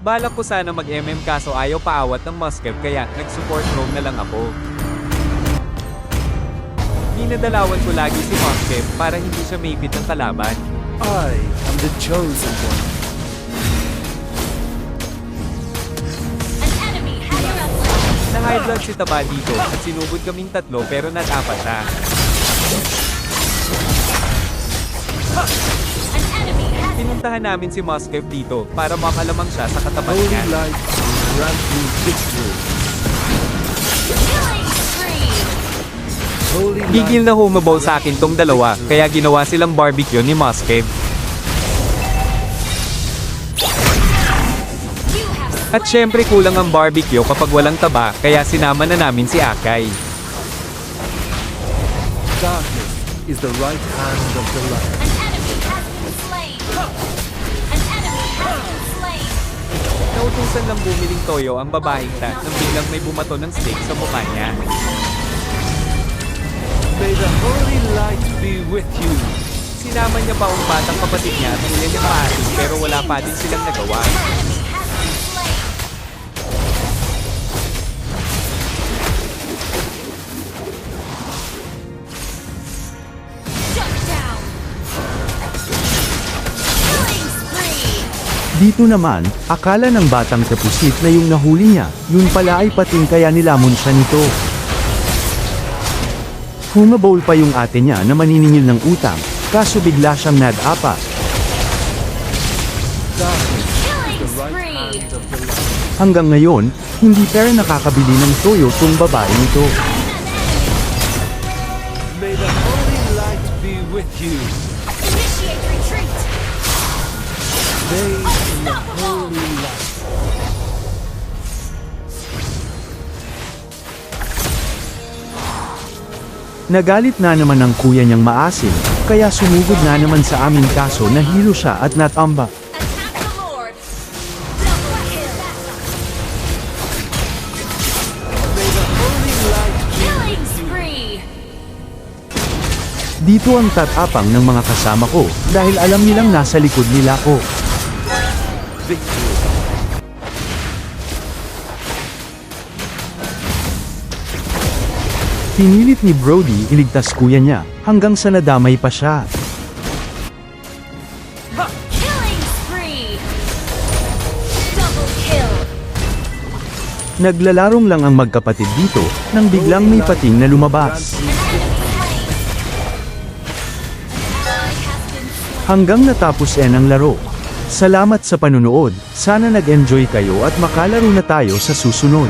Balak ko sana mag-MM kaso ayaw paawat ng Muskev kaya nag-support roam na lang ako. Dinadalawan ko lagi si Muskev para hindi siya maipit ng kalaban. I am the chosen one. An enemy has your outlet. Na-high blood si Taba dito at sinugod kaming tatlo pero natapa siya. An enemy has Pinuntahan namin si Muskev dito para makalamang siya sa katapat Holy niya. light grant me victory. killing spree. Holy Gigil light na humabaw sa akin tong dalawa kaya ginawa silang barbecue ni Muskev. You have At syempre kulang ang barbecue kapag walang taba kaya sinama na namin si Akay. darkness is the right hand of the light. an enemy has been slain. An enemy has been slain. Nautusan lang bumiling toyo ang babaeng ta nang biglang may bumato ng steak sa mukha niya. May the holy light be with you. Sinama niya pa ang batang kapatid niya at nila niyang maasin pero wala pa din silang nagawa. An enemy has been slain. Shut down. Killing spree. Dito naman, akala ng batang kapusit na yung nahuli niya, yun pala ay pating kaya nilamon siya nito. Humabawl pa yung ate niya na maniningil ng utang, kaso bigla siyang nag-apa. Darkness Killing is the right spree. hand of the light. Hanggang ngayon, hindi pera nakakabili ng toyo tong babae nito. May the holy light be with you. Initiate retreat. Bathe in the Unstoppable. holy light. Nagalit na naman ang kuya niyang maasim, kaya sumugod na naman sa aming kaso na hilo siya at natamba. Attack the Lord. Double kill. May the holy light be Killing with you. spree. Dito ang tatapang ng mga kasama ko, dahil alam nilang nasa likod nila ko. Victory. Pinilit ni Brody iligtas kuya niya, hanggang sa nadamay pa siya. Killing spree. Double kill. Naglalarong lang ang magkapatid dito, nang biglang may pating na lumabas. An enemy slain. An ally has been slain. Hanggang natapos ang laro. Salamat sa panunood, sana nag-enjoy kayo at makalaro na tayo sa susunod.